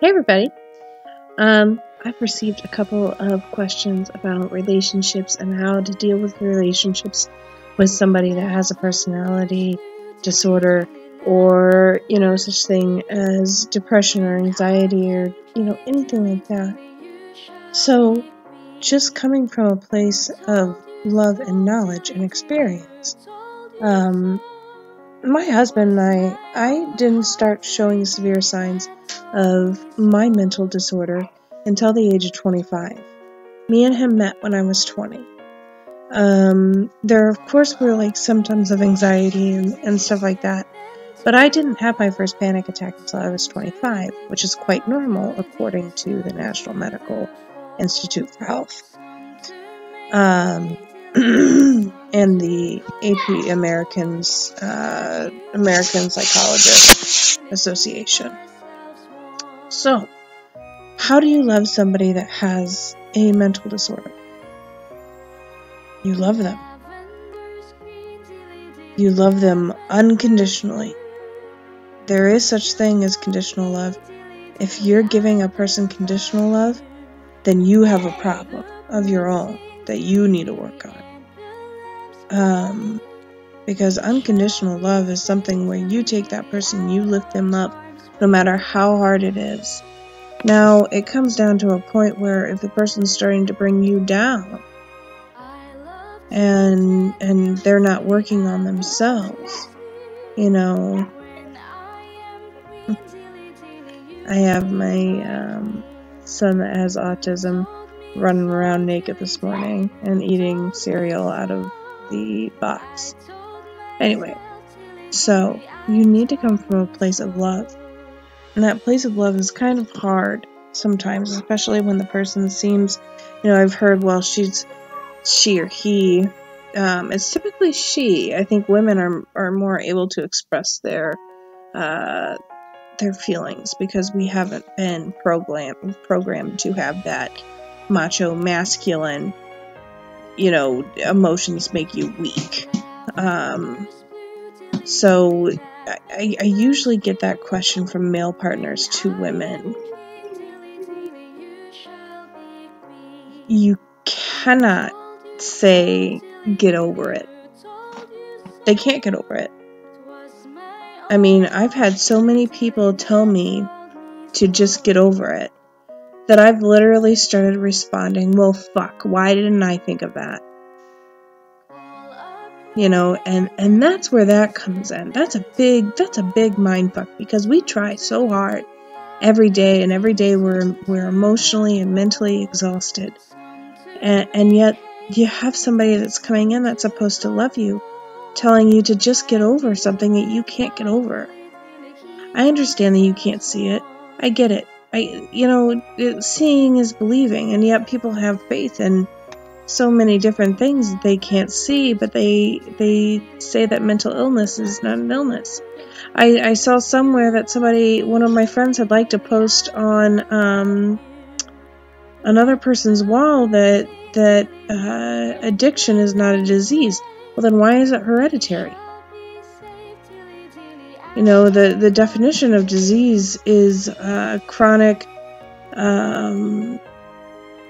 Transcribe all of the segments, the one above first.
Hey everybody. I've received a couple of questions about relationships and how to deal with relationships with somebody that has a personality disorder or, such thing as depression or anxiety or, anything like that. So, just coming from a place of love and knowledge and experience, my husband and I didn't start showing severe signs of my mental disorder until the age of 25. Me and him met when I was 20. There, of course, were symptoms of anxiety and stuff like that, but I didn't have my first panic attack until I was 25, which is quite normal according to the National Medical Institute for Health. And the AP American Psychologist Association. So, how do you love somebody that has a mental disorder? You love them. You love them unconditionally. There is such thing as conditional love. If you're giving a person conditional love, then you have a problem of your own that you need to work on. Because unconditional love is something where you take that person, you lift them up, no matter how hard it is. Now, it comes down to a point where if the person's starting to bring you down, and they're not working on themselves, I have my son that has autism running around naked this morning and eating cereal out of the box. Anyway, so you need to come from a place of love. And that place of love is kind of hard sometimes, especially when the person seems, I've heard, well, she or he, it's typically she. I think women are more able to express their feelings because we haven't been programmed to have that macho, masculine, emotions make you weak. So I usually get that question from male partners to women. You cannot say, get over it. They can't get over it. I mean, I've had so many people tell me to just get over it that I've literally started responding, well, fuck, why didn't I think of that? And that's where that comes in. That's a big mind fuck, because we try so hard every day, and every day we're emotionally and mentally exhausted. And yet you have somebody that's coming in that's supposed to love you, telling you to just get over something that you can't get over. I understand that you can't see it. I get it. Seeing is believing, and yet people have faith in so many different things that they can't see, but they say that mental illness is not an illness. I saw somewhere that one of my friends had liked to post on another person's wall that addiction is not a disease. Well, then why is it hereditary? The definition of disease is chronic,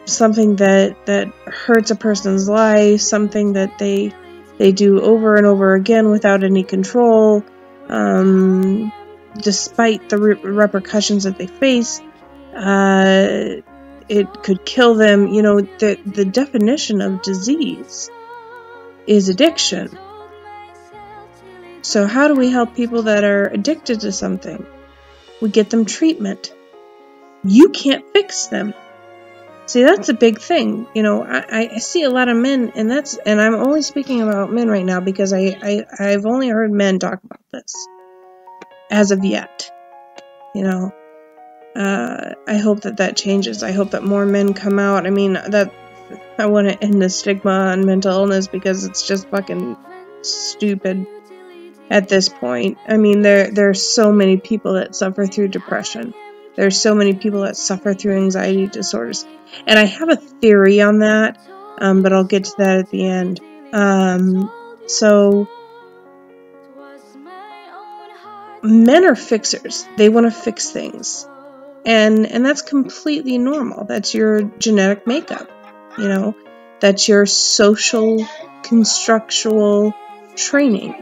something that hurts a person's life, something that they do over and over again without any control, despite the repercussions that they face. It could kill them. The definition of disease is addiction. So how do we help people that are addicted to something? We get them treatment. You can't fix them. See, that's a big thing. I see a lot of men, and I'm only speaking about men right now because I've only heard men talk about this as of yet. I hope that changes. I hope that more men come out. I mean, I want to end the stigma on mental illness because it's just fucking stupid at this point. I mean, there are so many people that suffer through depression. There's so many people that suffer through anxiety disorders. And I have a theory on that, but I'll get to that at the end. So, men are fixers. They want to fix things. And that's completely normal. That's your genetic makeup, you know. That's your social constructual training.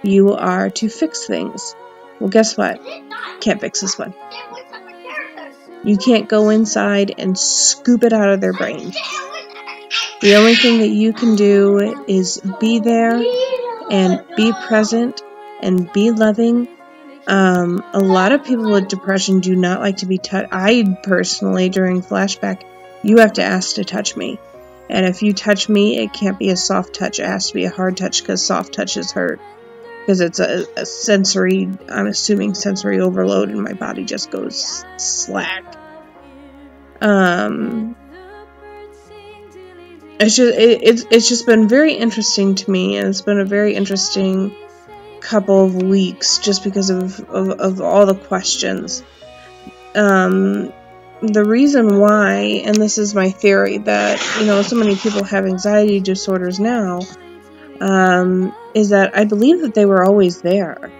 You are to fix things. Well, guess what? Can't fix this one. You can't go inside and scoop it out of their brain. The only thing that you can do is be there and be present and be loving. A lot of people with depression do not like to be touched. I personally, during flashback, you have to ask to touch me. And if you touch me, it can't be a soft touch. It has to be a hard touch, because soft touches hurt. Because it's a sensory, I'm assuming sensory overload, and my body just goes slack. It's just been very interesting to me, and it's been a very interesting couple of weeks just because of all the questions. The reason why, and this is my theory, that so many people have anxiety disorders now, is that I believe that they were always there.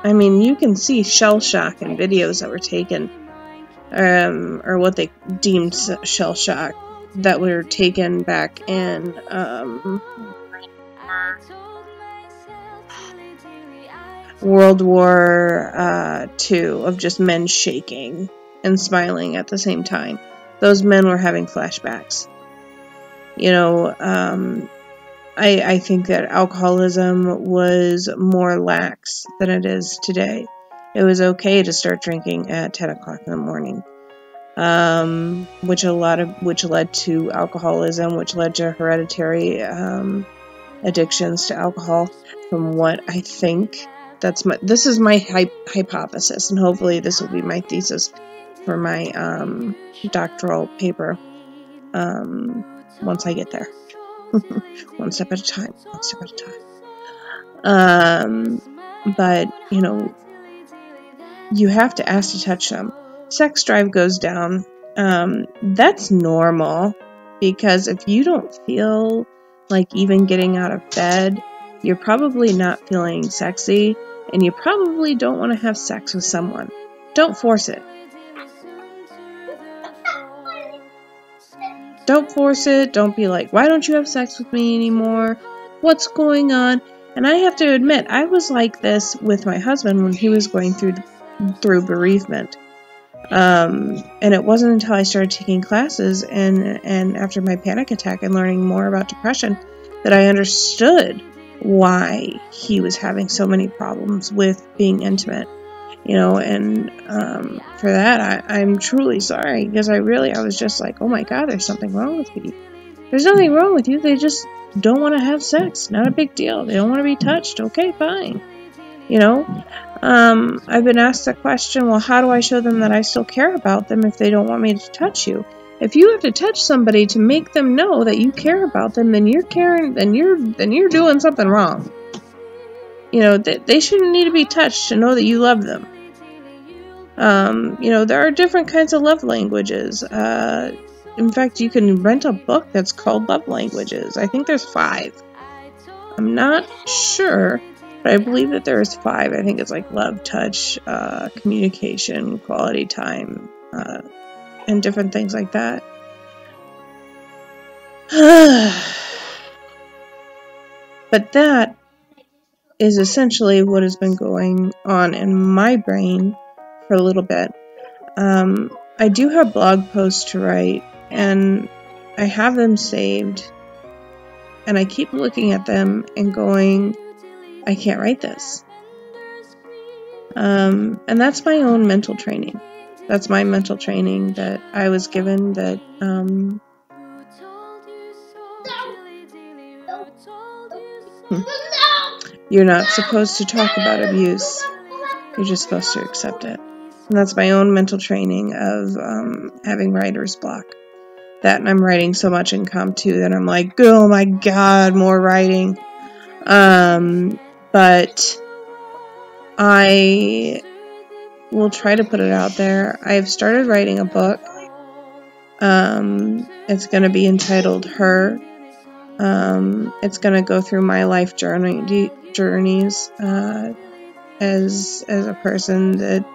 I mean, you can see shell shock in videos that were taken, or what they deemed shell shock, that were taken back in World War II, of just men shaking and smiling at the same time. Those men were having flashbacks. I think that alcoholism was more lax than it is today. It was okay to start drinking at 10 o'clock in the morning, which led to alcoholism, which led to hereditary addictions to alcohol. From what I think, this is my hypothesis, and hopefully this will be my thesis for my doctoral paper once I get there. One step at a time. But you have to ask to touch them. Sex drive goes down. That's normal, because if you don't feel like even getting out of bed, you're probably not feeling sexy, and you probably don't want to have sex with someone. Don't force it. Don't force it. Don't be like, why don't you have sex with me anymore? What's going on? And I have to admit, I was like this with my husband when he was going through bereavement. And it wasn't until I started taking classes and after my panic attack and learning more about depression that I understood why he was having so many problems with being intimate. And for that, I'm truly sorry, because I was just like, oh my God, there's something wrong with you. There's nothing wrong with you. They just don't want to have sex. Not a big deal. They don't want to be touched. Okay, fine. I've been asked the question, well, how do I show them that I still care about them if they don't want me to touch you? If you have to touch somebody to make them know that you care about them, then you're doing something wrong. They shouldn't need to be touched to know that you love them. There are different kinds of love languages. In fact, you can rent a book that's called Love Languages. I think there's 5. I'm not sure, but I believe that there's 5. I think it's like love, touch, communication, quality time, and different things like that. But that is essentially what has been going on in my brain for a little bit. I do have blog posts to write, and I have them saved, and I keep looking at them and going, I can't write this. And that's my own mental training. That's my mental training that I was given, that you're not supposed to talk about abuse. You're just supposed to accept it. And that's my own mental training of having writer's block. That, and I'm writing so much in Comp 2 that I'm like, oh my God, more writing. But I will try to put it out there. I've started writing a book. It's going to be entitled Her. It's going to go through my life journeys as a person that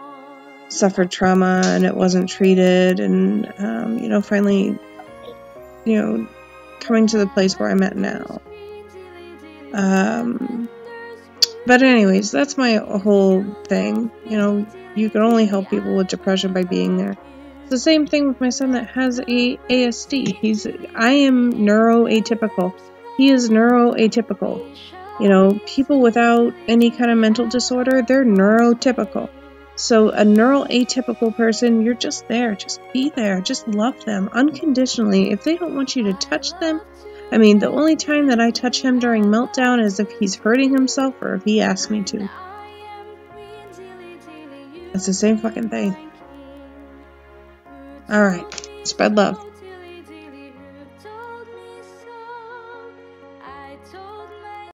suffered trauma and it wasn't treated, and finally, coming to the place where I'm at now. But anyways, that's my whole thing. You can only help people with depression by being there. It's the same thing with my son that has ASD. I am neuroatypical. He is neuroatypical. People without any kind of mental disorder, they're neurotypical. So a neuroatypical person, you're just there. Just be there. Just love them unconditionally. If they don't want you to touch them, the only time that I touch him during meltdown is if he's hurting himself or if he asks me to. It's the same fucking thing. Alright. Spread love.